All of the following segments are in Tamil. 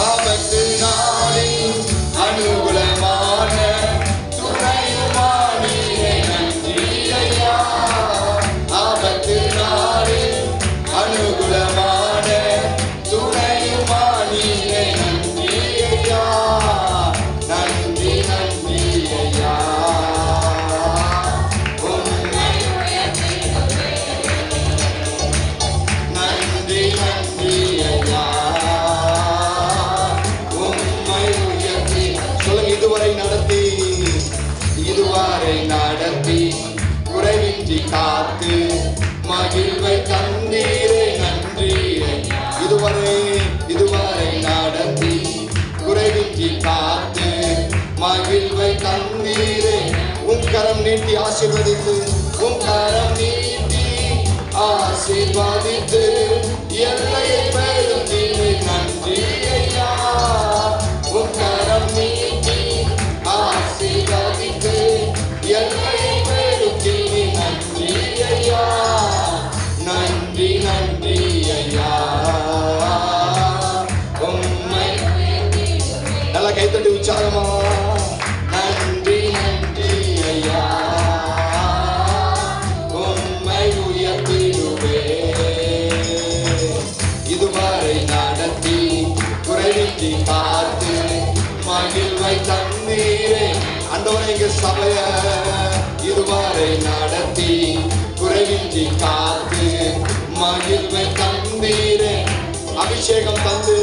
ஆபத்து நாளில் அனுகூலமான துணையுமானீரே நன்றி ஐயா. ஆபத்து நாளில் அனுகூலமான துணையுமானீரே நன்றி ஐயா. நன்றி நன்றி ஐயா. நன்றி நன்றி ஐயா. உம்மை உயர்த்தி சொல்லுங்க. இதுவரை நடத்தி குறைவின்றி காத்து மகிழ்வை தந்தீரே நன்றி. இதுவரை நடத்தி குறைவின்றி காத்து மகிழ்வை தந்தீரே. உம் கரம் நீட்டி ஆசீர்வதித்து, உம் கரம் நீட்டி ஆசீர்வதித்து எல்லையை பெருத்தீரே நன்றி ஐயா. உம் கரம் நீட்டி ஆசீர்வதித்து எல்லையை பெருத்தீரே நன்றி ஐயா. நன்றி நன்றி ஐயா. உம்மை நல்லா கைத்தட்டி உற்சாகமா நன்றி நன்றி ஐயா. உம்மை உயர்த்திடுவே. இதுவரை நடத்தி குறைவின்றி காத்து மகிழ்வை தந்தீரே. ஆண்டவரே எங்க சபைய இதுவரை நடத்தி குறைவின்றி காத்து மகிழ்வை தந்தீரே. அபிஷேகம் தந்து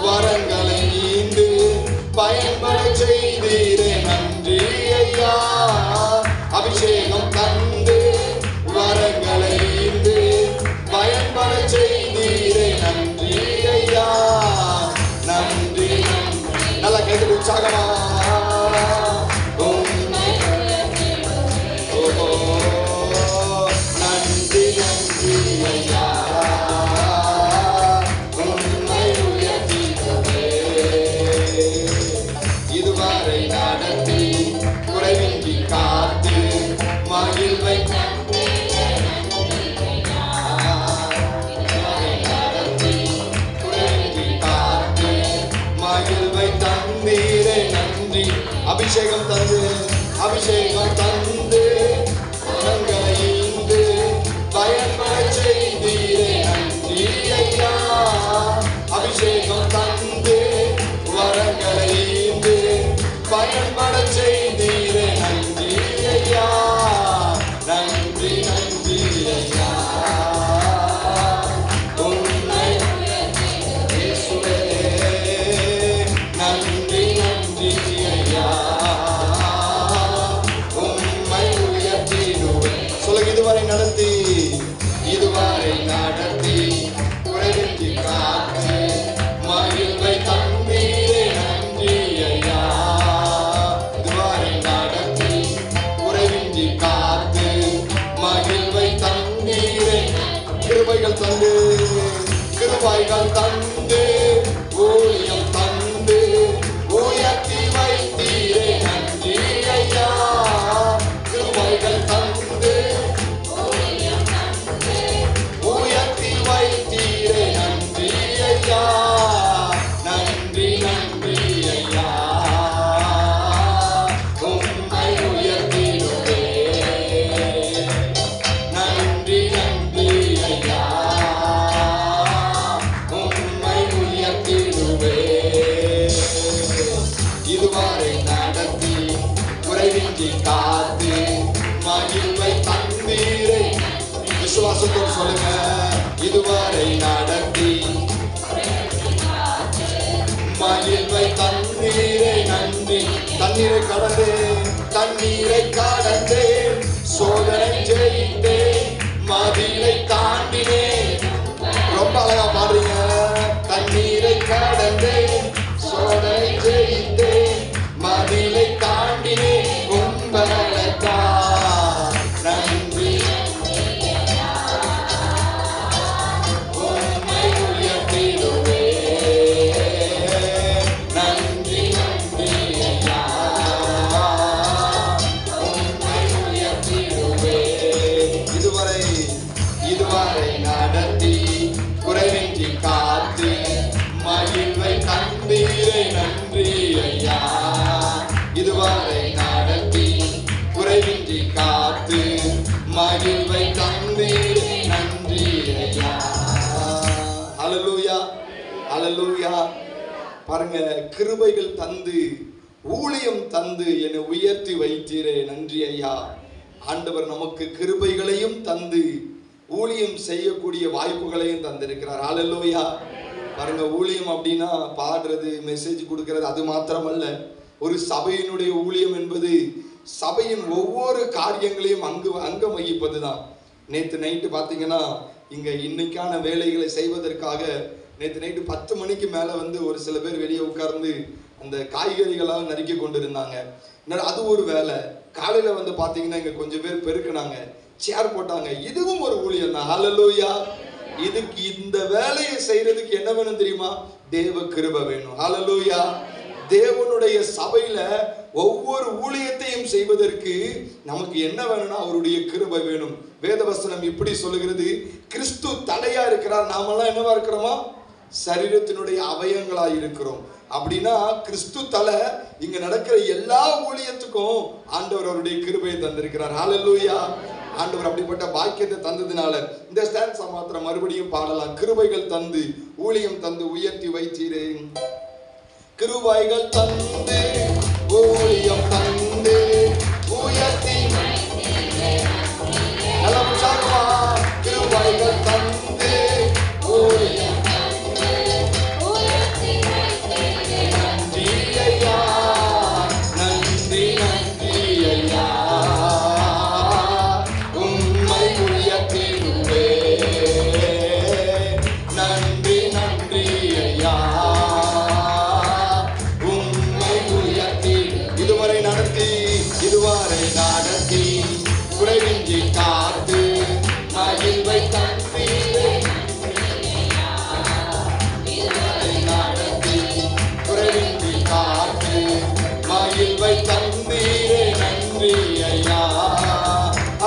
வரங்களை ஈந்து பயன்பட செய்தீரே நன்றி ஐயா. அபிஷேகம் தந்து வரங்களை ஈந்து பயன்பட செய்தீரே நன்றி ஐயா. நன்றி நல்லா கேட்டு உற்சாகமா நன்றி நன்றி ஐயா. இதுவரை நடத்தி குறைவின்றி காத்து மகிழ்வை குறைவின்றி காத்து மகிழ்வை தந்தீரே நன்றி. அபிஷேகம் தந்து வரங்களை ஈந்து பயன்பட செய்தீரே நன்றி ஐயா. அபிஷேகம் தந்து வரங்களை ஈந்து பயன்பட செய்தீரே நன்றி ஐயா. நன்றி நன்றி ஐயா. உம்மை இயேசுவே நன்றி நன்றி ஐயா. உம்மை உயர்த்திடுவேன். சொல்லுங்க. இதுவரை நடத்தி குறைவின்றி காத்து மகிழ்வை தந்தீரே நன்றி ஐயா. இதுவரை நடத்தி குறைவின்றி காத்து மகிழ்வை தந்தீரே. கிருபைகள் தந்து ஊழியம் தந்து உயர்த்தி வைத்தீரே நன்றி ஐயா. கிருபைகள் தந்து உயர்த்தி வைத்தீரே நன்றி ஐயா. நன்றி நன்றி ஐயா. உம்மை உயர்த்திடுவே. நன்றி நன்றி ஐயா. உம்மை உயர்த்திடுவே. இதுவரை நடத்தி குறைவின்றி காத்து மகிழ்வை தந்தீரே. விசுவாசத்தோடு சொல்லுங்க. இதுவரை நடத்தி மகிழ்வை தந்தீரே நன்றி. தண்ணீரை கடந்தே சோதனை ஜெயித்தே மதிலை தாண்டினே. ரொம்ப அழகா பாடுறீங்க. தண்ணீரை கடந்தே சோதனை ஜெயித்தே மதிலை தாண்டினே. உம்பலத்தா நன்றி. உம்மை உயர்த்திடுவே. நன்றி நன்றி ஐயா. உம்மை உயர்த்திடுவே. இதுவரை நடத்தி பாருங்க, கிருபைகள் தந்து ஊழியம் தந்து என்னை உயர்த்தி வைத்தீரே, நன்றி ஐயா. ஆண்டவர் நமக்கு கிருபைகளையும் தந்து ஊழியம் செய்யக்கூடிய வாய்ப்புகளையும் தந்திருக்கிறார். ஹல்லேலூயா. பாருங்க, ஊழியம் அப்படின்னா பாடுறது, மெசேஜ் கொடுக்கிறது, அது மாத்திரமல்ல. ஒரு சபையினுடைய ஊழியம் என்பது சபையின் ஒவ்வொரு காரியங்களையும் அங்கம் வகிப்பது தான். நேற்று நைட்டு பார்த்தீங்கன்னா, இங்கே இன்னைக்கான வேலைகளை செய்வதற்காக நேற்று நைட்டு 10 மணிக்கு மேலே ஒரு சில பேர் வெளியே உட்கார்ந்து அந்த காய்கறிகளாக நறுக்கி கொண்டு இருந்தாங்க. அது ஒரு வேலை. காலையில் பார்த்தீங்கன்னா இங்கே கொஞ்சம் பேர் பெருக்கினாங்க, சேர் போட்டாங்க. இதுவும் ஒரு ஊழியம் தான். ஹல்லேலூயா. இதுக்கு இந்த வேலையை செய்யறதுக்கு என்ன வேணும் தெரியுமா? தேவ கிருபை வேணும். ஹல்லேலூயா. தேவனுடைய சபையில ஒவ்வொரு ஊழியத்தையும் செய்வதற்கு நமக்கு என்ன வேணும்னா அவருடைய கிருபை வேணும். வேதவசனம் இப்படி சொல்லுகிறது, கிறிஸ்து தலையா இருக்கிறார், நாமெல்லாம் என்னவா இருக்கிறோமா? சரீரத்தினுடைய அவயங்களா இருக்கிறோம். அப்படின்னா கிறிஸ்து தலை. இங்க நடக்கிற எல்லா ஊழியத்துக்கும் ஆண்டவர் அவருடைய கிருபையை தந்திருக்கிறார். ஹல்லேலூயா. ஆண்டவர் அப்படிப்பட்ட பாக்கியத்தை தந்ததுனால இந்த ஸ்டான்ஸ் மாத்திரம் மறுபடியும் பாடலாம். கிருபைகள் தந்து ஊழியம் தந்து உயர்த்தி வைத்தீரே, கிருபைகள் தந்து ஊழியம் தந்து உயர்த்தி நல்ல உற்சாகமா. கிருபைகள் தந்து ஊழியம்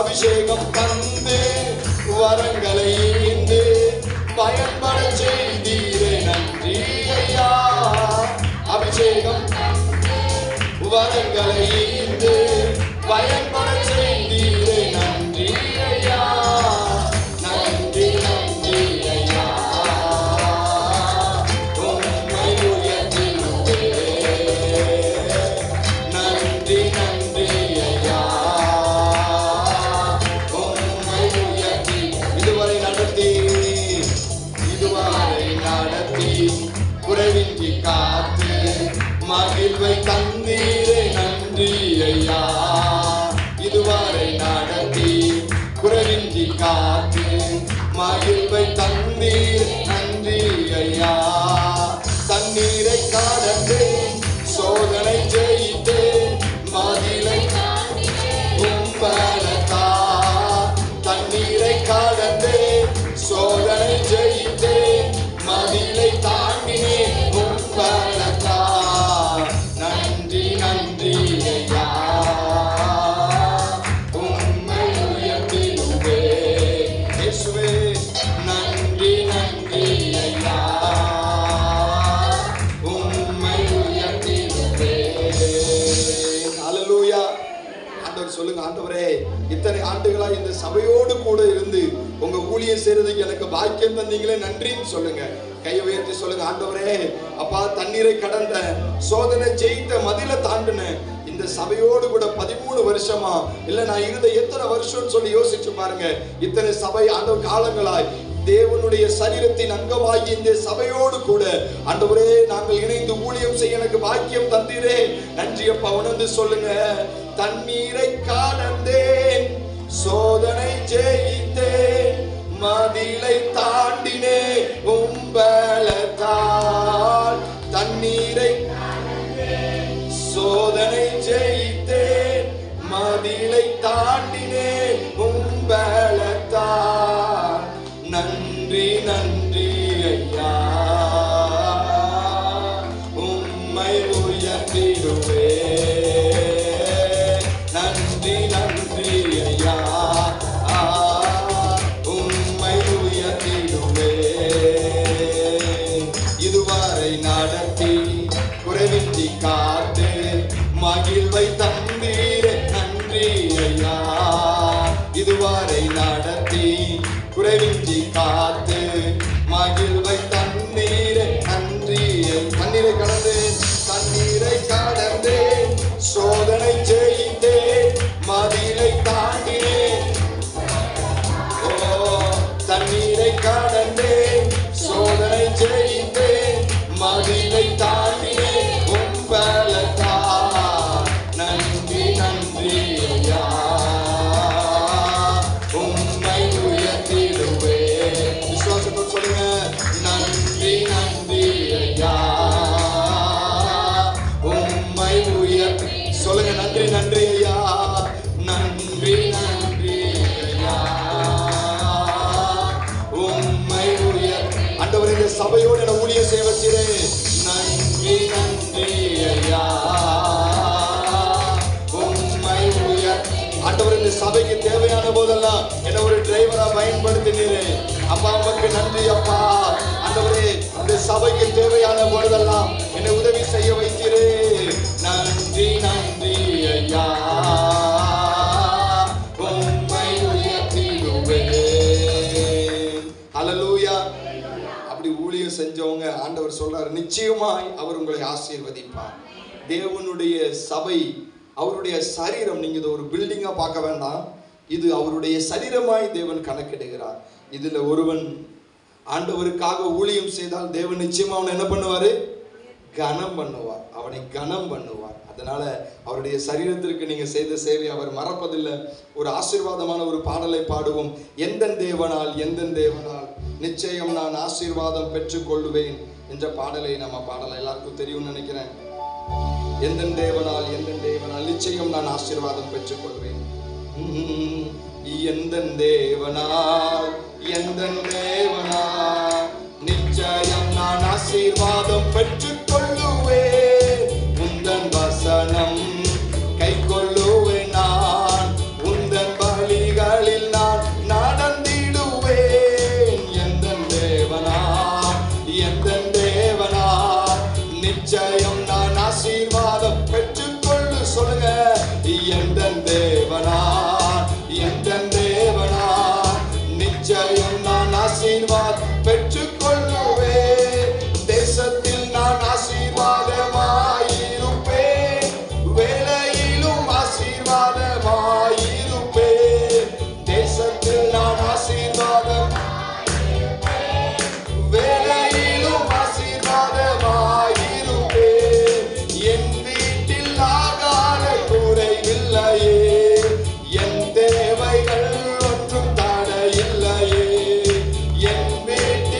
அபிஷேகம் தந்து வரங்களை ஈந்து பயன்பட செய்தீரே, நன்றி ஐயா. அபிஷேகம் வரங்களை ஈந்து பயன்பட செய்தீரே, நன்றி ஐயா. நன்றி நன்றி ஐயா. உம்மை உயர்த்திடுவேன். நன்றி நன்றி ஐயா. குறைவின்றி காத்து மகிழ்வை தந்தீரே, நன்றி ஐயா. இதுவரை நடத்தி குறைவின்றி காத்து மகிழ்வை தந்தீர், நன்றி ஐயா. தண்ணீரை கடந்தேன், சோதனை ஜெயித்தேன், மதிலை உம்பலத்தா. தண்ணீரை கடந்தேன், சோதனை ஜெயித்தேன், மதிலை தாண்டினேன் உம்பலத்தா. நன்றி நன்றி ஐயா. உம்மை உயர்த்திடுவேன் இயேசுவே. நன்றி நன்றி ஐயா. உம்மை உயர்த்திடுவேன். ஹல்லேலூயா. ஆண்டவர் சொல்லுங்க, ஆண்டவரே இத்தனை ஆண்டுகளா இந்த சபையோடு கூட இருந்து உங்க ஊழியம் செய்யறதுக்கு எனக்கு பாக்கியம் தந்தீங்களே, நன்றின்னு சொல்லுங்க. கையை உயர்த்தி சொல்லுங்க, ஆண்டவரே அப்பா தண்ணீரை கடந்த சோதனை ஜெயித்த மதில தாண்டின இந்த சபையோடு கூட 13 வருஷமா இல்ல நான் இருந்த எத்தனை வருஷம்னு சொல்லி யோசிச்சு பாருங்க. இத்தனை சபை ஆண்டவர் காலங்களாய் தேவனுடைய சரீரத்தின் அங்கமாகி இந்த சபையோடு கூட ஆண்டவரே நாங்கள் இணைந்து ஊழியம் செய்ய எனக்கு பாக்கியம் தந்தீரே, நன்றி அப்பா. உணர்ந்து சொல்லுங்க, தண்ணீரை கடந்தேன், சோதனை ஜெயித்தேன், மதிலை தாண்டினே உம்பலத்தால். தண்ணீரை சோதனை ஜெயித்தேன், மதிலை தாண்டினே உம்பலத்தால். நன்றி நன்றி ஐயா. உம்மை உயர்த்திடுவேன். நன்றி நன்றி ஐயா. உம்மை உயர்த்தி ஆண்டவரே இந்த சபையோடு என ஊழியம் செய்ய வச்சிரேன். நன்றி நன்றி ஐயா உம்மை உயர். ஆண்டவரே இந்த சபைக்கு தேவையான போதெல்லாம் என்ன ஒரு டிரைவரா பயன்படுத்தினீரே. அப்பா உமக்கு நன்றி அப்பா. ஆண்டவரே இந்த சபைக்கு தேவையான போதெல்லாம் என்னை உதவி செய்ய வைத்தீரே. நன்றி நன்றி ஐயா உம்மை உயர்த்திடுவேன். ஹல்லேலூயா. அப்படி ஊழியம் செஞ்சவங்க ஆண்டவர் சொல்றாரு, நிச்சயமாய் அவர் உங்களை ஆசீர்வதிப்பார். தேவனுடைய சபை அவருடைய சரீரம். நீங்க இதை ஒரு பில்டிங்கா பார்க்க வேண்டாம், இது அவருடைய சரீரமாய் தேவன் கணக்கிடுகிறார். இதுல ஒருவன் ஆண்டவருக்காக ஊழியம் செய்தால் தேவன் நிச்சயமா அவனை என்ன பண்ணுவாரு? கனம் பண்ணுவார். அவனை கனம் பண்ணுவார். அதனால அவருடைய சரீரத்திற்கு நீங்க செய்த சேவை அவர் மறப்பதில்லை. ஒரு ஆசீர்வாதமான ஒரு பாடலை பாடுவோம். எந்தன் தேவனால் எந்தன் தேவனால் நிச்சயம் நான் ஆசீர்வாதம் பெற்றுக் கொள்ளுவேன் என்ற பாடலை நம்ம பாடலாம். எல்லாருக்கும் தெரியும்னு நினைக்கிறேன். எந்தன் தேவனால் நிச்சயம் நான் ஆசீர்வாதம் பெற்றுக் கொள்வேன். எந்தன் தேவனால் நிச்சயம் நான் ஆசீர்வாதம் பெற்றுக் கொள்ளுவேன். உந்தன் வசனம் கை கொள்ளுவேன். நான் உந்தன் வழிகளில் நான் நடந்திடுவேன். எந்தன் தேவனால் நிச்சயம் நான் ஆசீர்வாதம் பெற்றுக்கொள்ளு. சொல்லுங்க. எந்தன் தேவனால் நிச்சயம் நான் ஆசீர்வாதம் பெற்றுக்கொள்ளுவேன். தேசத்தில் நான் ஆசீர்வாதமாயிருப்பேன். வேலையிலும் ஆசீர்வாதமாயிருப்பேன். தேசத்தில் நான் ஆசீர்வாதம், வேலையிலும் ஆசீர்வாதமாயிருப்பேன். என் வீட்டில் ஆகாத குறைவில்லையே. என் தேவைகள் ஒன்றும் தடையில்லையே. என் வீட்டில்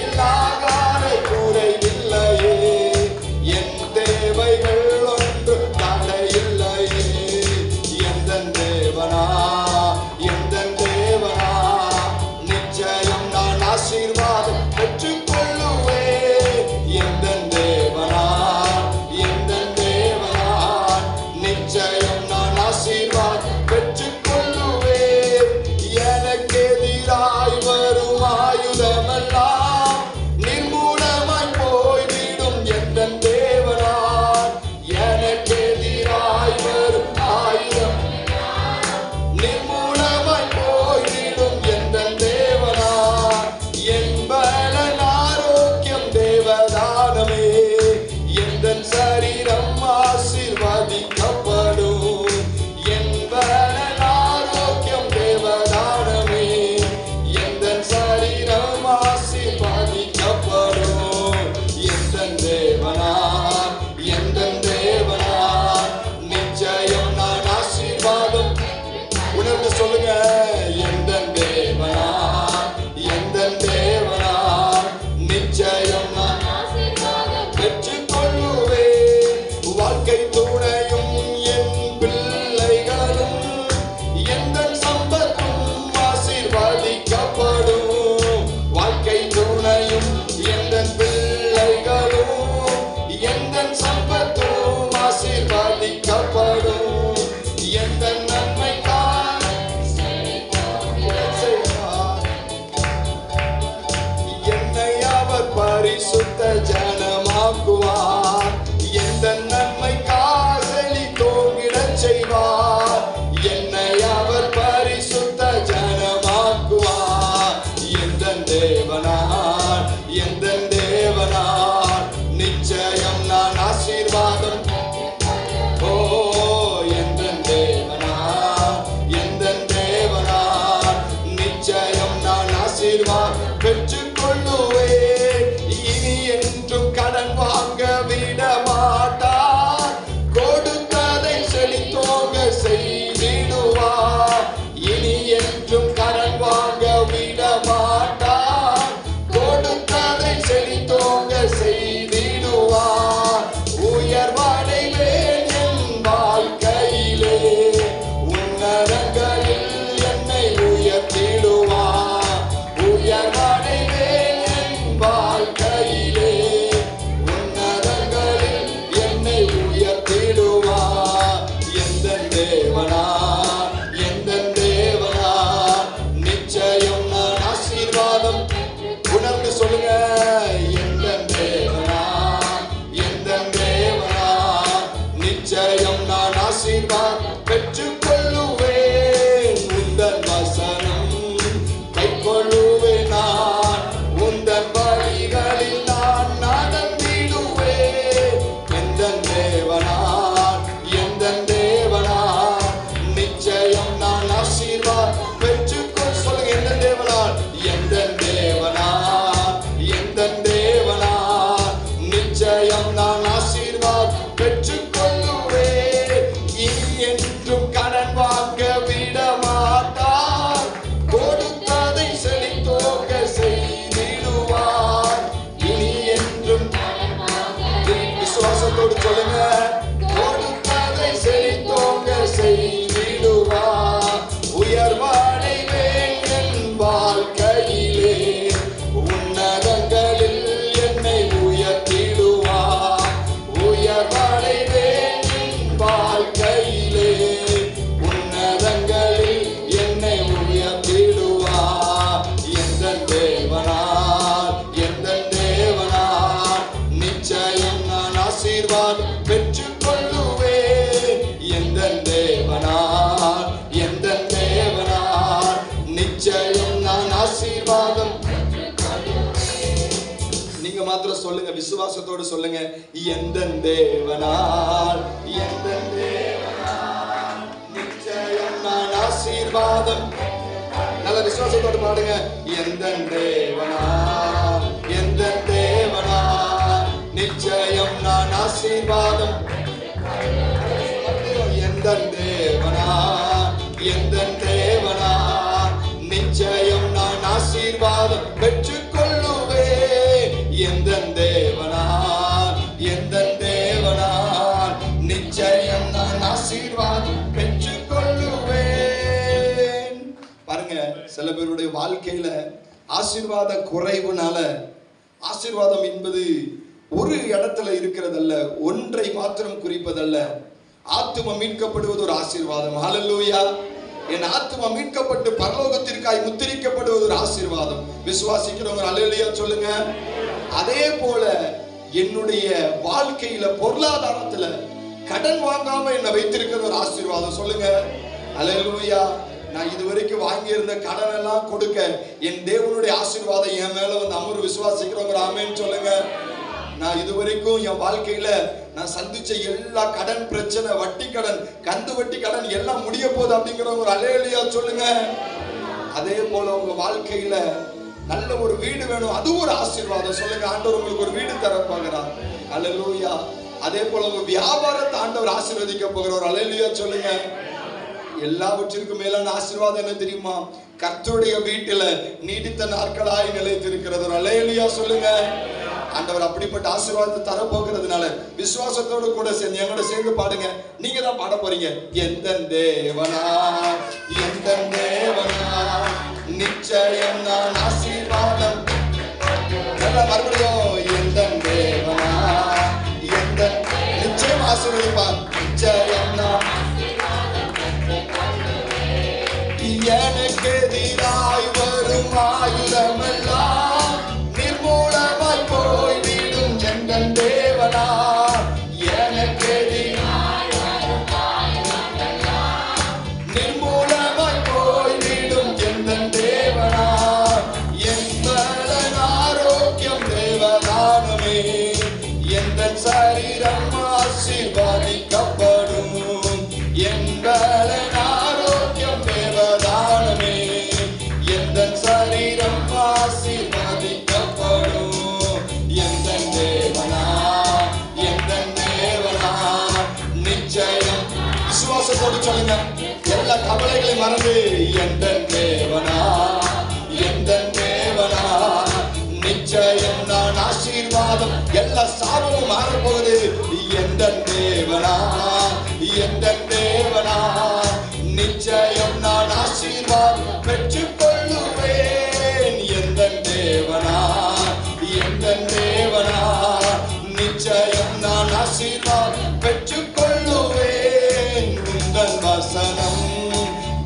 நீங்க மாத்திரம் சொல்லுங்க, விசுவாசத்தோடு சொல்லுங்க, எந்தன் தேவனால் எந்தன் தேவனால் நிச்சயம் நான் ஆசீர்வாதம். நல்ல விசுவாசத்தோடு பாடுங்க, எந்தன் தேவனால் எந்தன் தேவனால் நிச்சயம் நான் ஆசீர்வாதம். எந்தன் தேவனால் எந்தன் தேவனால் நிச்சயம் நான் ஆசீர்வாதம் பெற்றுக்கொள்ளுவேன். எந்தன் தேவனால் எந்தன் தேவனால் நிச்சயம் நான் ஆசீர்வாதம் பெற்றுக்கொள்ளுவேன். பாருங்க, சில பேருடைய வாழ்க்கையில ஆசீர்வாத குறைவுனால, ஆசீர்வாதம் என்பது ஒரு இடத்துல இருக்கிறதல்ல, ஒன்றை மாத்திரம் குறிப்பதல்ல. ஆத்தும மீட்கப்படுவது ஒரு ஆசீர்வாதம். ஹல்லேலூயா. என் ஆத்துமா மீட்கப்பட்டு பரலோகத்திற்காய் முத்திரிக்கப்படுவது ஒரு ஆசீர்வாதம். விசுவாசிக்கிறவங்க ஹல்லேலூயா சொல்லுங்க. அதே போல என்னுடைய வாழ்க்கையில பொருளாதாரத்துல கடன் வாங்காம என்னை வைத்திருக்கிறது ஒரு ஆசீர்வாதம். சொல்லுங்க ஹல்லேலூயா. நான் இதுவரைக்கும் வாங்கி இருந்த கடன் எல்லாம் கொடுக்க என் தேவனுடைய ஆசீர்வாதம் என் மேல வந்து அமர். விசுவாசிக்கிறவங்க ஆமென் சொல்லுங்க. நான் இதுவரைக்கும் என் வாழ்க்கையில நான் சந்திச்ச எல்லா கடன் பிரச்சனை, வட்டி கடன், கந்து வட்டி கடன் எல்லாம் முடிய போகுது அப்படிங்கிறவங்க ஒரு ஹல்லேலூயா சொல்லுங்க. அதே போல உங்க வாழ்க்கையில நல்ல ஒரு வீடு வேணும், அது ஒரு ஆசீர்வாதம். சொல்லுங்க, ஆண்டவர் உங்களுக்கு ஒரு வீடு தர போகிறார். ஹல்லேலூயா. அதே போல உங்க வியாபாரத்தை ஆண்டவர் ஆசீர்வதிக்க போகிறார். ஹல்லேலூயா சொல்லுங்க. எல்லாவற்றிற்கும் மேலான ஆசீர்வாதம் என்ன தெரியுமா? கர்த்தருடைய வீட்டில நீடித்த நாட்களாய் நிலைத்திருக்கிறது. ஹல்லேலூயா சொல்லுங்க. ஆண்டவர் அப்படிப்பட்ட ஆசீர்வாதத்தை தர போகிறதுனால விசுவாசத்தோடு கூட சேர்ந்து எங்களோட சேர்ந்து பாடுங்க. நீங்க தான் பாட போறீங்க. எந்தன் தேவனா எந்தன் தேவனா நிச்சயம் நான் ஆசீர்வாதம். மறுபடியும் எந்தன் தேவனா எந்தன் நிச்சயம் ஆசீர்வதிப்பார். நிச்சயம் நான் எனக்கு எதிராய் வரும் ஆயுதமெல்லாம் நிர்மூலமாய் போய்விடும். எந்தன் தேவனா எனக்கு எதிராய் வரும் ஆயுதமெல்லாம் நிர்மூலமாய் போய்விடும். எந்தன் தேவனா எந்தன் ஆரோக்கியம் தேவதானமே. எந்தன் சரீரம் ஆசீர்வதிக்கப்படும். எந்தன் ஆரோக்கியம் தேவதானமே. எந்தன் சரீரம் ஆசீர்வதிக்கப்படும். எந்தன் தேவனா எந்தன் தேவனா நிச்சயம். விசுவாசத்தோடு சொல்லுங்க, எல்லா கவலைகளையும் மறந்து எந்தன் தேவனா எந்தன் தேவனா நிச்சயம் நான் ஆசீர்வாதம். எல்லா சாபமும் மாறப்போகுது. எந்தன் தேவனா எந்தன் தேவனா நிச்சயம் நான் ஆசீர்வாதம் பெற்றுக்கொள்ளுவேன். எந்தன் தேவனா எந்தன் தேவனா நிச்சயம் நான் ஆசீர்வாதம் பெற்றுக்கொள்ளுவேன். உந்தன் வசனம்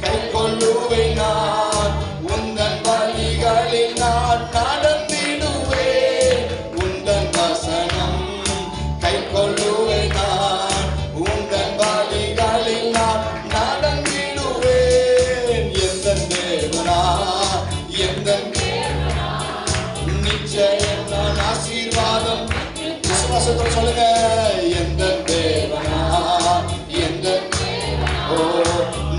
கை கொள்ளுவேன் நான். உந்தன் வழிகளில் நான் நடந்திடுவேன். உந்தன் வசனம் கை கொள்ளுவேன் நான். உந்தன் வழிகளில் நான் நடந்திடுவேன். எந்தன் தேவனா எந்தன் நிச்சயம் நான் ஆசீர்வாதம். விசுவாசத்தோடு சொல்லுங்க, எந்தன் தேவனா எந்தன் ஓ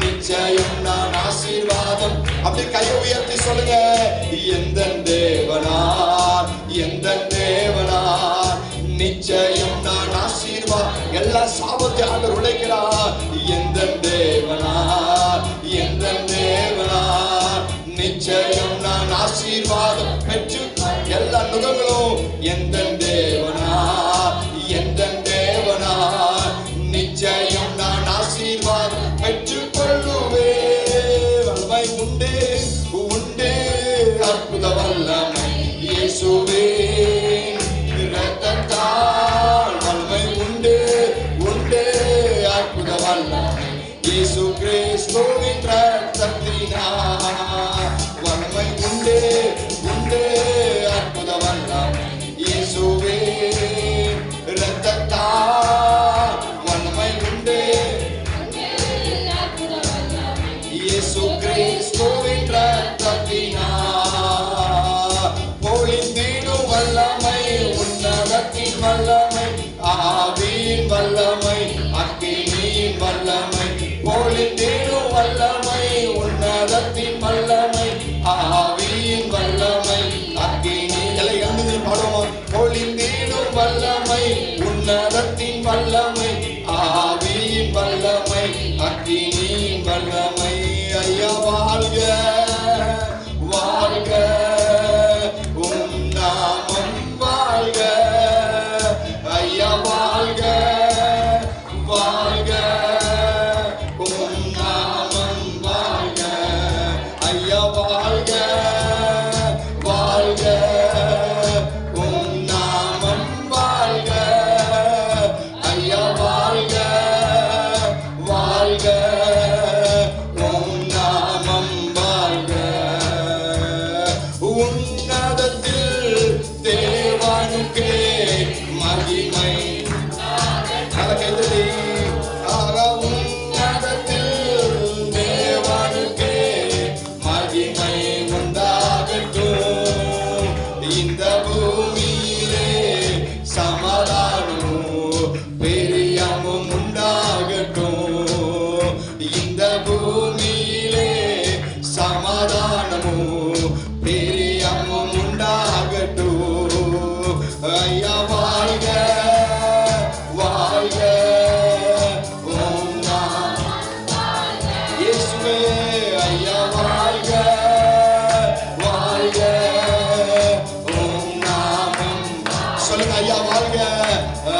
நிச்சயம் நான் ஆசீர்வாதம். அப்படி கையை உயர்த்தி சொல்லுங்க, எந்தன் தேவனா எந்தன் தேவனா நிச்சயம் நான் ஆசீர்வாதம். எல்லா சாபத்தை ஆண்டவர் உடைக்கிறார். எந்தன் தேவனா எந்தன் தேவனா நிச்சயம் நான் ஆசீர்வாதம் பெற்று எல்லா நுகங்களும் எந்தன் தேவனா எந்தன் தேவனா நிச்சயம் நான் ஆசீர்வாதம் பெற்றுக்கொள்ளுவேன். வல்லமை உண்டு உண்டு அற்புத வல்லமை இயேசுவே இரத்தத்தால். வல்லமை உண்டு உண்டு அற்புத வல்லமை இயேசு கிறிஸ்துவின் இரத்தத்தினால். வல்லமை உண்டு உண்டு அற்புத வல்லமை இயேசுவே இரத்தத்தால். வல்லமை உண்டு இயேசு கிறிஸ்துவின் இரத்தத்தினால். பொழிந்திடும் உன்னதத்தில் தேவனுக்கே மகிமை. கைதடி உன்னதத்தில் தேவனுக்கே மகிமை உண்டாகட்டும். இந்த பூமியிலே சமாதானமும் பிரியமும் உண்டாகட்டும். இந்த பூமியிலே சமாதானமும் பிரியமும் உண்டாகட்டும். ஐயா வாழ்க வாழ்க ஓம் நாமம் இயேசுவே. ஐயா வாழ்க வாழ்க ஓம் நாமம். சொல்லுங்க ஐயா வாழ்க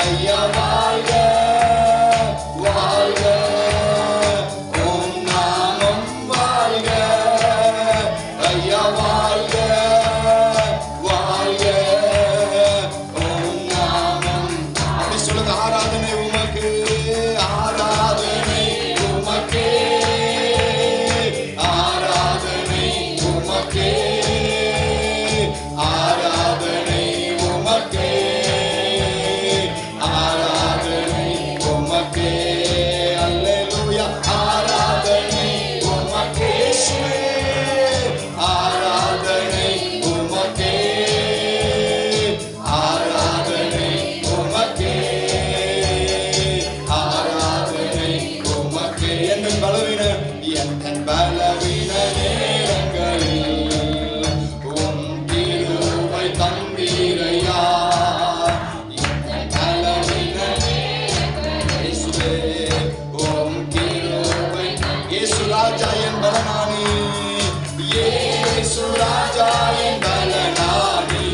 ஐயா வாழ்க வாழ்க ஓம் நாமம் வாழ்க. ஐயா வாழ்க வாழ்க ஓம் நாமம். அப்படி சொல்லுங்க. ஆராதனை உமக்கு ஆராதனை உமக்கே ஆராதனை உமக்கே ஆராதனை உமக்கே ஆராதனை உமக்கே. அல்லேலூயா. ஆராதனை உமக்கே இயேசுவே. ஆராதனை உமக்கே ஆராதனை உமக்கே ஆராதனை உமக்கே. என் பலவீன நேரங்களில் உம் கிருபை தந்தீரையா. என் பலவீன இயேசுவே உம் கிருபை. இயேசு ராஜா என் பலனானி. இயேசு ராஜா என் பலனானி.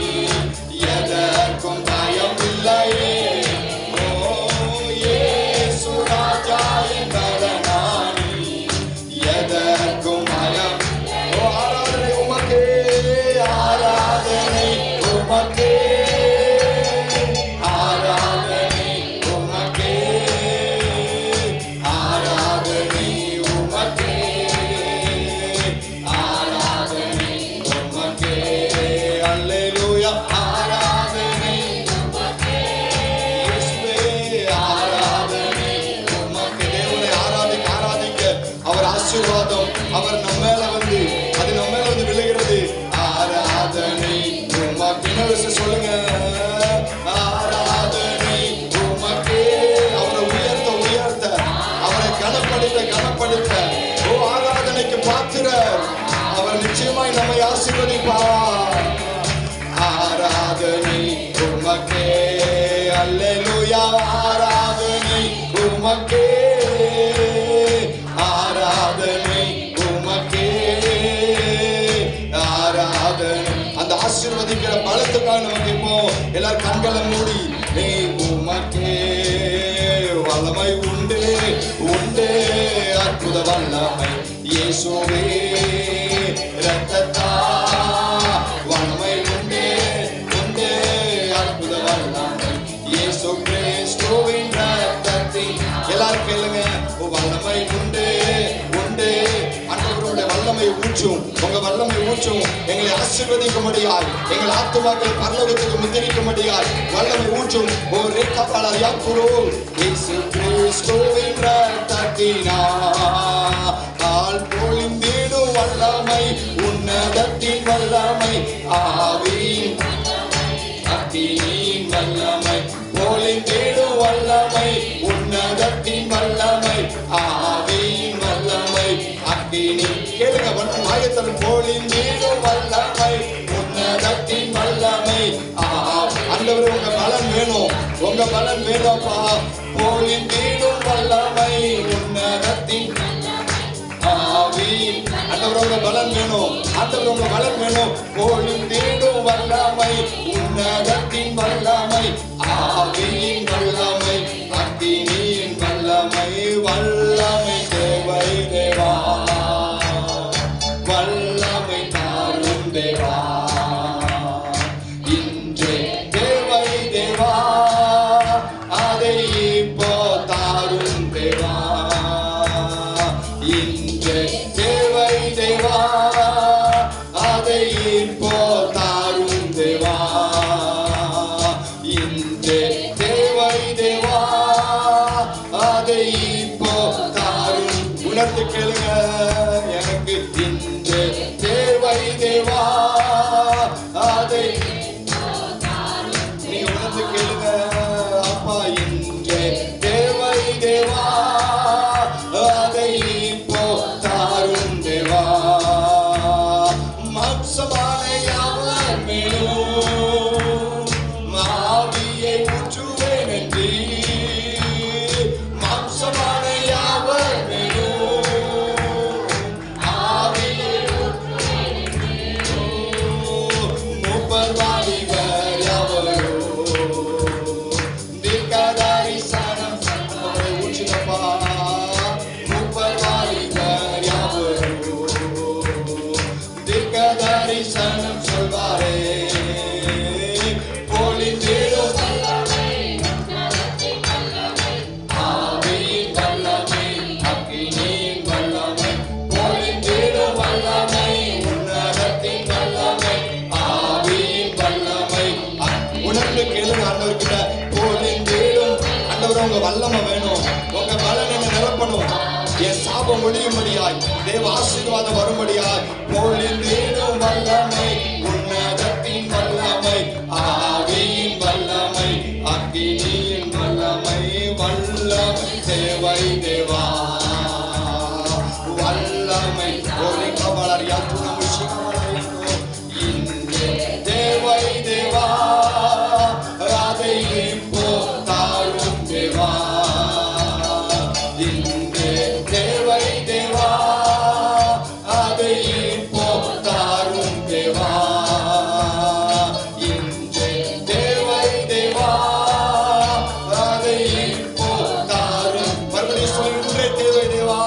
எதற்கும் பயம் இல்லையே. ஓ இயேசு ராஜா என் பலனானி. எதற்கும் பயம். ஓ ஆராதனை உமக்கே ஆராதனை உமக்கே ஆராதனை உமக்கே ஆராதனை உமக்கே ஆராதனை உமக்கே. அல்லேலூயா. ஆராதனை உமக்கே இயேசுவே. ஆராதனை உமக்கே. தேவனை ஆராதிக்க ஆராதிக்க அவர் ஆசீர்வாதம் அவர் நம்ம மேல வந்து அது நம்ம மேல வந்து விழுகிறது. ஆராதனை உமக்கே. சொல்லுங்க. ஆராதனை உமக்கே. அவரை உயர்த்த உயர்த்த அவரை கனப்படுத்த கனப்படுத்த ஓ ஆராதனைக்கு பாத்திரர் அவர் நிச்சயமாய் நம்மை ஆசீர்வதிப்பார். ஆராதனை உமக்கே. அல்லேலூயா. ஆராதனை உமக்கே ஆராதனை உமக்கே ஆராதனை. அந்த ஆசீர்வதிக்கிற பலத்துக்காக நமக்கு இப்போ எல்லாரும் கண்களை மூடி நீ உமக்கே வல்லமை உண்டு உண்டு அற்புத வல்லமை இயேசுவே ரத்தத்தா வல்லமை உண்டு உண்டு அற்புத வல்லமை இயேசு கிறிஸ்துவின் ரத்தத்தின். எல்லாரும் கேளுங்க. வல்லமை உண்டு உண்டு. ஆண்டவருடைய வல்லமை ஊற்றும். உங்க வல்லமை ஊற்றும். எங்களை ஆசீர்வதிக்கும்படியாய் எங்கள் ஆத்துமாக்களை பரலோகத்துக்கு முந்திரிக்கும்படியாய் வல்லமை ஊற்றும். ஓ ரேகபால யாக்குரோ இயேசு கிறிஸ்துவின் ரத்தத்தினால் பொழிந்திடும் வல்லமை உன்னதத்தின் வல்லமை ஆவியின் அக்கினியின் வல்லமை பொழிந்திடும் வல்லமை உன்னதத்தின் வல்லமை ஆவியின் வல்லமை அக்கினி. கேளுங்க. ஆயத்தன் பொழிந்திடும் வல்லமை உன்னதத்தின் வல்லமை. ஆண்டவரே உங்க பலன் வேணும். உங்க பலன் வேணும்ப்பா. பொழிந்திடும் வல்லமை உன்னதத்தின் ஆவியின். ஆண்டவரே உங்க பலன் வேணும். ஆண்டவரே உங்க பலன் வேணும். பொழிந்திடும் வல்லமை உன்னதத்தின் வல்லமை ஆவியின் வல்லமை அக்கினியின் வல்லமை. வல்லமை தேவை தேவா. வல்லமை தாரும் தேவா. இன்றே தேவை தேவா. அதை இப்போ தாரும் தேவா. இன்றே தேவை தேவா. அதை இப்போ வல்லமை வேணும். உங்க பலன் என்ன நிரப்பணும். என் சாபம் ஒழியும்படியாய், தேவ ஆசீர்வாதம் வரும்படியாய் பொழிந்திடும் வல்லமை, உன்னதத்தின் வல்லமை, ஆவியின் வல்லமை, அக்கினியின் வல்லமை, வல்லமை தேவை தேவா வல்லமை. ஒரு கவலர் யாத்துணம் இங்கே தேவை தேவா, அதை இப்போ தாழும் தேவா. இங்கே தேவை தேவா, அதை இப்போ தாழும் தேவா. இங்கே தேவை தேவா, அதை இப்போ தாரும். மறுபடியும் சொல்லுங்க, தேவை தேவா,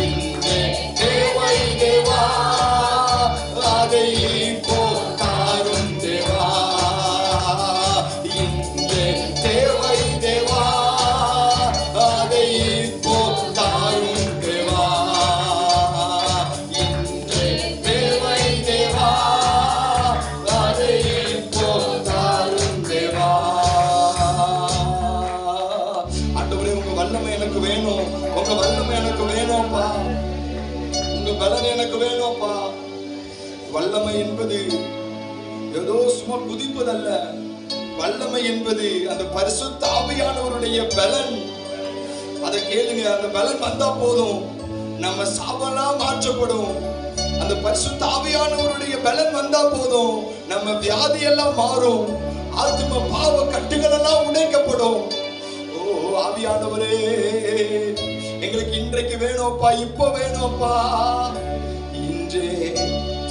இங்கே தேவை தேவா, அதை இப்போ தாரும் தேவா. இங்கே தேவை தேவா, அதை இப்போ தாரும் தேவா. இங்கே தேவை தேவா, அதை இப்போ தாரும் தேவா. ஆண்டவரே, உங்க வல்லமை எனக்கு வேணும். உங்க வல்லமை எனக்கு வேணும்ப்பா. உங்க பலன் எனக்கு வேணும்ப்பா. வல்லமை என்பது ஏதோ சும்மா குதிப்பதல்ல. வல்லமை என்பது அந்த பரிசுத்த ஆவியானவருடைய பலன். அதை கேளுங்க. அந்த பலன் வந்தா போதும், நம்ம சாபலாம் மாற்றப்படும். அந்த பரிசுத்த ஆவியானவருடைய பலன் வந்தா போதும், நம்ம வியாதி எல்லாம் மாறும். ஆத்தும பாவ கட்டுகள் எல்லாம் உடைக்கப்படும். ஓ ஆவியானவரே, எங்களுக்கு இன்றைக்கு வேணும்ப்பா, இப்போ வேணும்ப்பா. இன்றே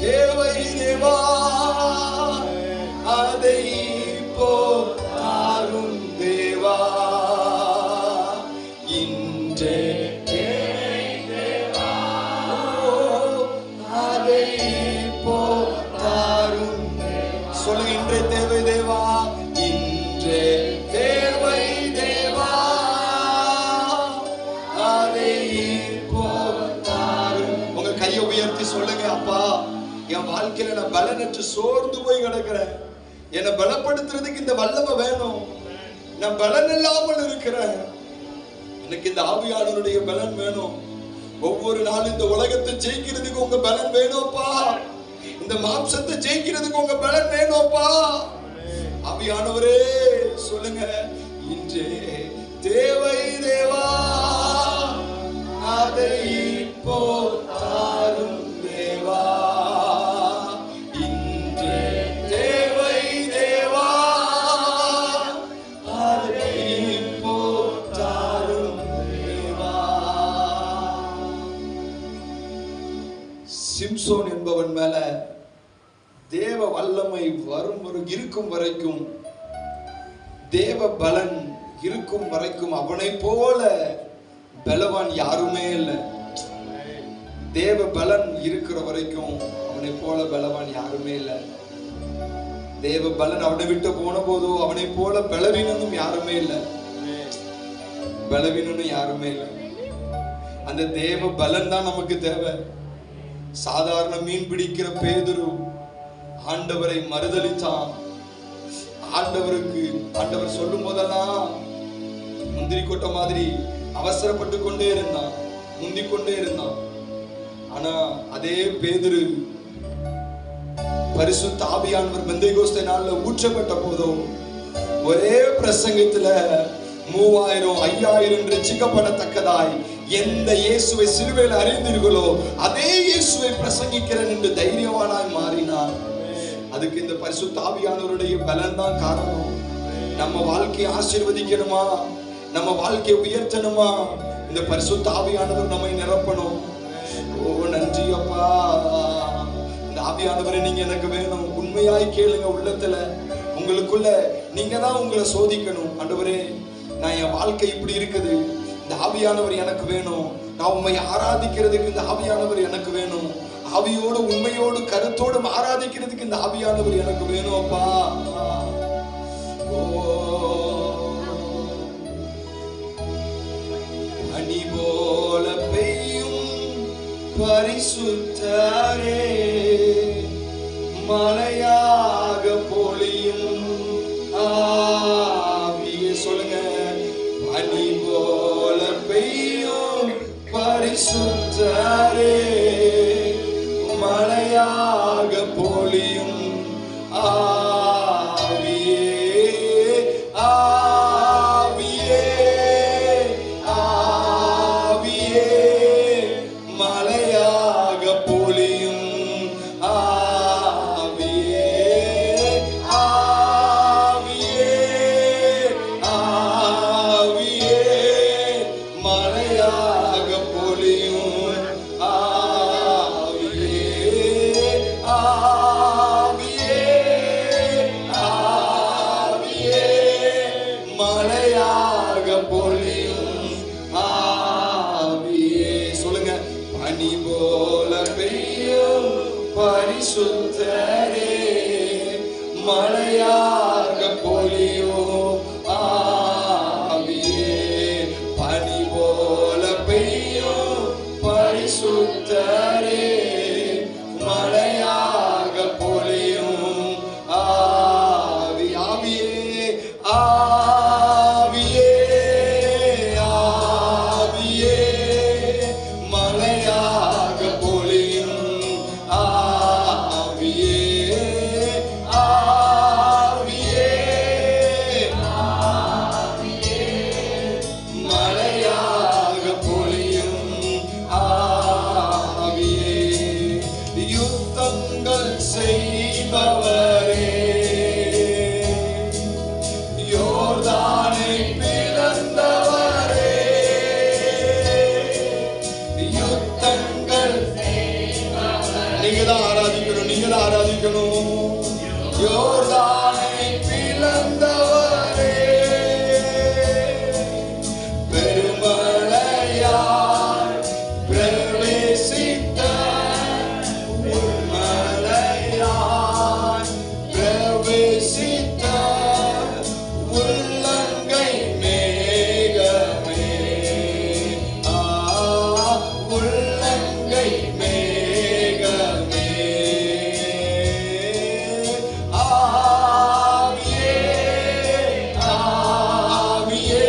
தேவை தேவா, அதை இப்போ தாரும் தேவா. இன்றே தேவை தேவா, அதை இப்போ தாரும். சொல்லுங்க, இன்றே தேவை தேவா, இன்றே தேவை தேவா, அதை இப்போ தாரும். உங்க கையை உயர்த்தி சொல்லுங்க, அப்பா, என் வாழ்க்கையில நான் பலனற்று சோர்ந்து போய் கிடக்கிறேன். என்னை பலப்படுத்துறதுக்கு இந்த வல்லமை வேணும். நான் பலன் இல்லாமல் இருக்கிறேன். எனக்கு இந்த ஆவியானவருடைய பலன் வேணும். ஒவ்வொரு நாளும் இந்த உலகத்தை ஜெயிக்கிறதுக்கு உங்க பலன் வேணும்ப்பா. இந்த மாம்சத்தை ஜெயிக்கிறதுக்கு உங்க பலன் வேணும்ப்பா. ஆவியானவரே சொல்லுங்க, இன்றே தேவை தேவா, அதை இப்போ தாரும் தேவா. இன்றே தேவை தேவா, அதை இப்போ தாரும் தேவா. சிம்சோன் என்பவன் மேல தேவ வல்லமை இருக்கும் வரைக்கும், தேவ பலன் இருக்கும் வரைக்கும் அவனை போல பலவான் யாருமே இல்லை. தேவ பலன் இருக்கிற வரைக்கும் அவனை போல பலவான் யாருமே இல்லை. தேவ பலன் அவனை விட்டு போன போதோ அவனை போல பலவீனனும் யாருமே இல்லை. பலவீனனும் யாருமே இல்லை. அந்த தேவ பலன் தான் நமக்கு தேவை. சாதாரண மீன் பிடிக்கிற பேதுரு ஆண்டவரை மறுதலித்தான். ஆண்டவர் சொல்லும் போதெல்லாம் முந்திரி கொட்ட மாதிரி அவசரப்பட்டு கொண்டே இருந்தான், முந்திக் கொண்டே இருந்தான். ஆனா அதே பேதுரு பரிசுத்த ஆவியானவர் பெந்தேகோஸ்தே நாள்ல ஊற்றப்பட்ட போதும் ஒரே பிரசங்கத்துல 3000 5000 ரட்சிக்கப்படத்தக்கதாய் எந்த இயேசுவை சிலுவையில் அறிந்தீர்களோ அதே இயேசுவை பிரசங்கிக்கிறேன் என்று தைரியவானாய் மாறினார். அதுக்கு இந்த பரிசுத்த ஆவியானவருடைய பலன் தான் காரணம். நம்ம வாழ்க்கையை ஆசீர்வதிக்கணுமா, நம்ம வாழ்க்கையை உயர்த்தணுமா, இந்த பரிசுத்த ஆவியானவர் நம்மை நிரப்பணும். ஓ நன்றி அப்பா. இந்த ஆவியானவரை நீங்க எனக்கு வேணும். உண்மையாய் கேளுங்க. உள்ளத்துல உங்களுக்குள்ள நீங்க தான் உங்களை சோதிக்கணும். ஆண்டவரே, நான் என் வாழ்க்கை இப்படி இருக்குது, இந்த ஆவியானவர் எனக்கு வேணும். நான் உண்மை ஆராதிக்கிறதுக்கு இந்த ஆவியானவர் எனக்கு வேணும். ஆவியோடு உண்மையோடு கருத்தோடு ஆராதிக்கிறதுக்கு இந்த ஆவியானவர் எனக்கு வேணும் அப்பா. பனி போல பெய்யும் பரிசுத்தரே, மலையாக பொழியும் ஆவியே. சொல்லுங்க, பனி ஆவியே ஆவியே ஆவியே மலையாக பொழியும் ஆவியே ஆவியே ஆவியே மலையாக பொழியும் ஆவியே ஆவியே ஆவியே மலையாக பொழியும் ஆவியே. சொல்லுங்க. பனி போல பெய்யும் பரிசுத்தரே மலையாக பொழியும் ஆவியே. பனி போல பெய்யும் பரிசுத்தரே மலையாக பொழியும் ஆவி. ஆவியே ஆவியே ஆவியே மலையாக பொழியும் ஆவியே ஆவியே ஆவியே மலையாக பொழியும் ஆவியே. யுத்தங்கள் செய்பவரே யோர்தானை பிளந்தவரே யுத்தங்கள் நீங்க தான் ஆராதிக்கணும். நீங்க தான் ஆராதிக்கணும். யோர்தானை பிளந்தவரே பெருமழையாய் பிரவேசித்த மலையாய் பிரவேசித்த உள்ளங்கை மேகமே உள்ளங்கை மேகமே ஆவியே ஆவியே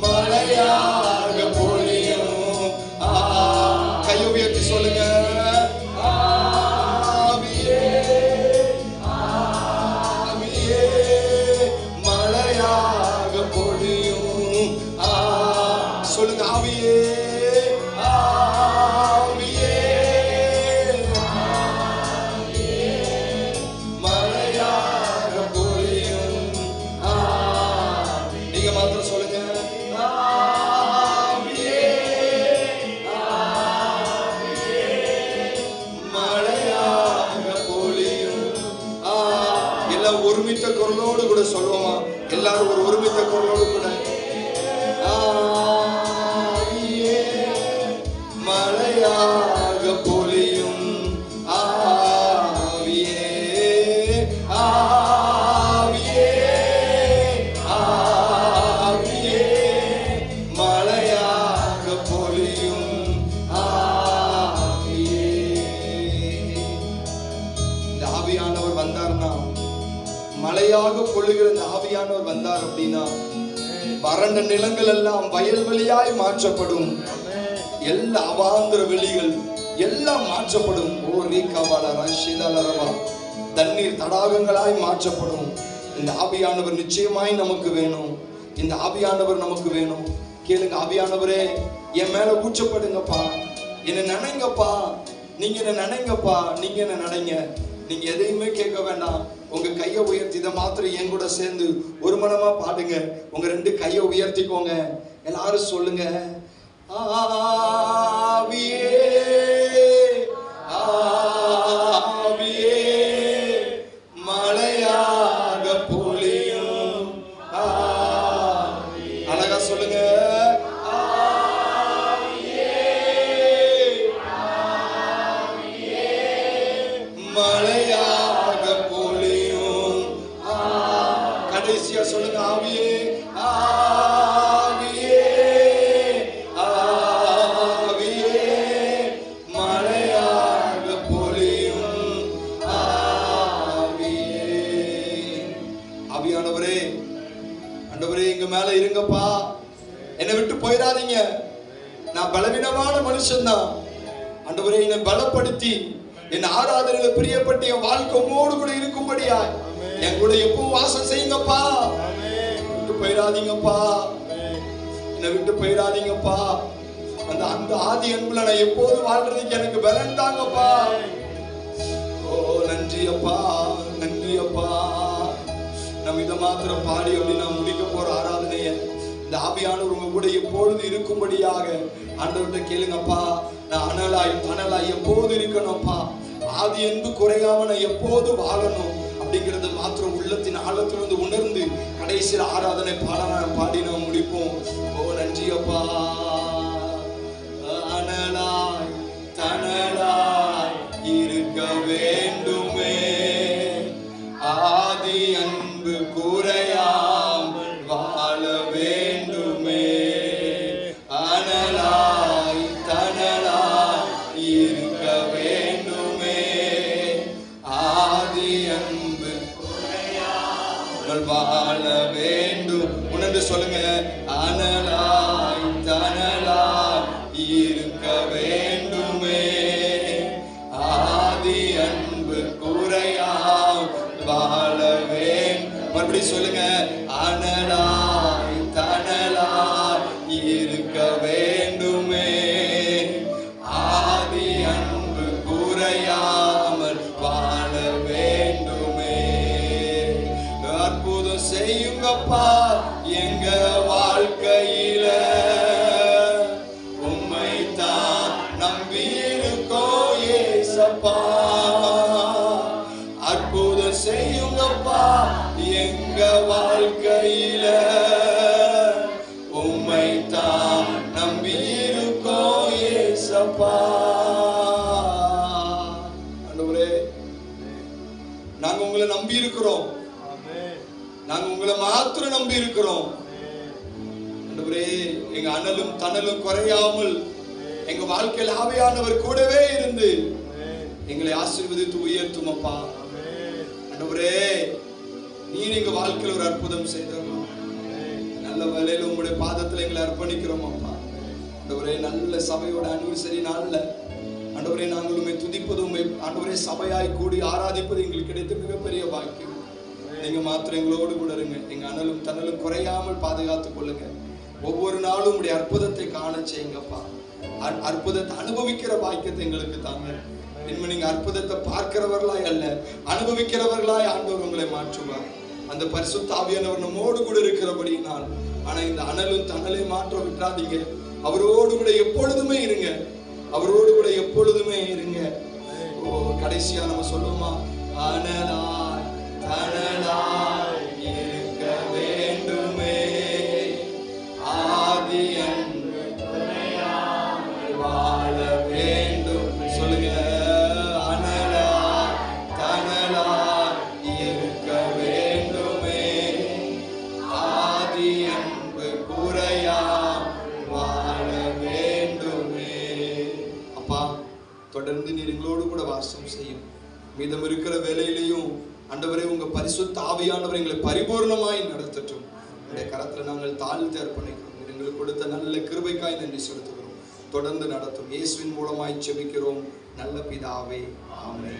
மலையாக பொழியும் கையை உயர்த்தி சொல்லுங்க. ஆவியே ஆவியே மலையாக பொழியும் சொல்லுங்க. ஆவியே ஆவியே மலையாக பொழியும் நீங்க மாத்திரம் சொல்லுங்க. ஆவியே ஆவியே மலையாக பொழியும் எல்லாம் ஒருமித்த குரலோடு கூட சொல்லுவோமா? எல்லாரும் ஒரு ஒருமித்த குரலோடு கூட ஆவியே மலையாக பொழியும் ஆவியே ஆவியே ஆவியே மலையாக பொழியும் ஆவியே. இந்த ஆவியானவர் வந்தார்னா, மலையாக பொழிகிற இந்த ஆவியானவர் வந்தார் அப்படின்னா வறண்ட நிலங்கள் எல்லாம் வயல்வெளியாய் மாற்றப்படும். எல்லா அவாந்திர வெளிகள் எல்லாம் மாற்றப்படும். ஓ ரீகாவாலரா தண்ணீர் தடாகங்களாய் மாற்றப்படும். இந்த ஆவியானவர் நிச்சயமாய் நமக்கு வேணும். இந்த ஆவியானவர் நமக்கு வேணும். கேளுங்க. ஆவியானவரே என் மேல ஊற்றப்படுங்கப்பா, என்ன நினைங்கப்பா, நீங்க என்ன நினைங்கப்பா, நீங்க என்ன நினைங்க. நீங்க எதையுமே கேட்க வேண்டாம். உங்க கையை உயர்த்தி இதை மாத்திரம் என் கூட சேர்ந்து ஒரு மனமா பாடுங்க. உங்க ரெண்டு கையை உயர்த்திக்கோங்க. எல்லாரும் சொல்லுங்க. ஆவியே ஆவியே மலையாக பொழியும் அழகா சொல்லுங்க. மலையாக பொழியும் கடைசியா சொல்லுங்க. ஆவியே ஆவியே ஆவியே மலையாக பொழியும் ஆவியே. ஆவியானவரே, ஆண்டவரே எங்க மேல இருங்கப்பா, என்னை விட்டு போயிடாதீங்க. நான் பலவீனமான மனுஷன் தான். ஆண்டவரே என்னை பலப்படுத்தி என் ஆராதனையில பிரியப்பட்ட என் வாழ்க்கை உம்மோடு கூட இருக்கும்படியா என் கூட எப்பவும் வாசம் செய்யுங்கப்பா. விட்டு போயிடாதீங்கப்பா, என்னை விட்டு போயிடாதீங்கப்பா. அந்த அந்த ஆதி அன்புல நான் எப்போது வாழ்றதுக்கு எனக்கு பலன் தாங்கப்பா. ஓ நன்றி அப்பா, நன்றி அப்பா. நம்ம இதை மாத்திரம் பாடி அப்படி நான் முடிக்க போற ஆராதனைய இந்த ஆவியானவர் உங்க கூட எப்பொழுது இருக்கும்படியாக ஆண்டவர்கிட்ட கேளுங்கப்பா. நான் அனலாய் எப்போது இருக்கணும்ப்பா. ஆதி அன்பு குறையாம நான் எப்போது வாழணும் அப்படிங்கிறது மாத்திரம் உள்ளத்தின் ஆழத்திலிருந்து உணர்ந்து கடைசியில் ஆராதனை பாடி நாம் முடிப்போம். ஓ நன்றி அப்பா. அனலாய் தனலாய் இருக்க வேண்டுமே, ஆதி அன்பு குறையாமல் வாழ வேண்டுமே. அனலாய் தனலாய் இருக்க வேண்டுமே, ஆதி அன்பு குறையாமல் வாழ வேண்டும். உணர்ந்து சொல்லுங்க, அனலாய் தனலாய் இருக்க வேண்டுமே, ஆதி அன்பு குறையாமல் வாழ வேண்டும். மறுபடியும் சொல்லுங்க, அனலாய் தனலாய் இருக்க வேண்டுமே, ஆதி அன்பு குறையாமல் வாழ வேண்டுமே. அற்புதம் செய்யுங்கப்பா எங்க வாழ்க்கையில, உம்மைத்தான் நம்பி இருக்கோம் ஏசப்பா. அற்புதம் செய்யுங்கப்பா எங்க வாழ்க்கையில, உம்மைத்தான் நம்பி இருக்கோம் ஏசப்பா. ஆண்டவரே, நாங்க உங்களை நம்பி இருக்கிறோம், நாங்க உங்களை மாத்திரம் நம்பி இருக்கிறோம். ஆண்டவரே, எங்க அனலும் தனலும் குறையாமல் எங்க வாழ்க்கையில் ஆவியானவர் கூடவே இருந்து எங்களை ஆசீர்வதித்து உயர்த்தும் அப்பா. ஆண்டவரே, நீர் எங்க வாழ்க்கையில் ஒரு அற்புதம் செய்தோம். நல்ல வேளையில உங்களுடைய பாதத்துல எங்களை அர்ப்பணிக்கிறோம் அப்பா. ஆண்டவரே, நல்ல சபையோட அனிவர்சரி நாள்ல ஆண்டவரே நாங்கள் உண்மை துதிப்பது, உண்மை ஆண்டவரே சபையாய் கூடி ஆராதிப்பது எங்களுக்கு கிடைத்த மிகப்பெரிய பாக்கியம். நீங்க மாத்திரம் எங்களோடு கூட இருங்க. எங்க அனலும் தன்னலும் குறையாமல் பாதுகாத்துக் கொள்ளுங்க. ஒவ்வொரு நாளும் உங்களுடைய அற்புதத்தை காண செய்யுங்கப்பா. அற்புதத்தை அனுபவிக்கிற பாக்கியத்தை எங்களுக்கு தாங்க. இனிமே நீங்க அற்புதத்தை பார்க்கிறவர்களாய் அல்ல, அனுபவிக்கிறவர்களாய் ஆண்டவர் உங்களை மாற்றுவார். அந்த பரிசுத்த ஆவியானவர் நம்மோடு கூட இருக்கிறபடியினால். ஆனா இந்த அனலும் தன்னலையும் மாற்ற விட்டுறாதீங்க. அவரோடு கூட எப்பொழுதுமே இருங்க, அவரோடு கூட எப்பொழுதுமே இருங்க. ஓ கடைசியா நம்ம சொல்லுவோமா, அனலாய் தனலாய் இருக்க வேண்டுமே, ஆதி அன்பு குறையாமல் வாழ வேண்டும். சொல்லுங்க, அனலாய் தனலாய் இருக்க வேண்டுமே, ஆதி அன்பு குறையாமல் வாழ வேண்டுமே. அப்பா, தொடர்ந்து நீர் எங்களோடு கூட வாசம் செய்யும். மீதம் இருக்கிற வேலையிலையும் ஆண்டவரே உங்க பரிசுத்த ஆவியானவர் எங்களை பரிபூர்ணமாய் நடத்தட்டும். உடைய கரத்துல நாங்கள் தாழ்த்தி அர்ப்பணிக்கிறோம். எங்களுக்கு கொடுத்த நல்ல கிருபைக்காய் நன்றி செலுத்துகிறோம். தொடர்ந்து நடத்தும். இயேசுவின் மூலமாய் ஜெபிக்கிறோம் நல்ல பிதாவே, ஆமென்.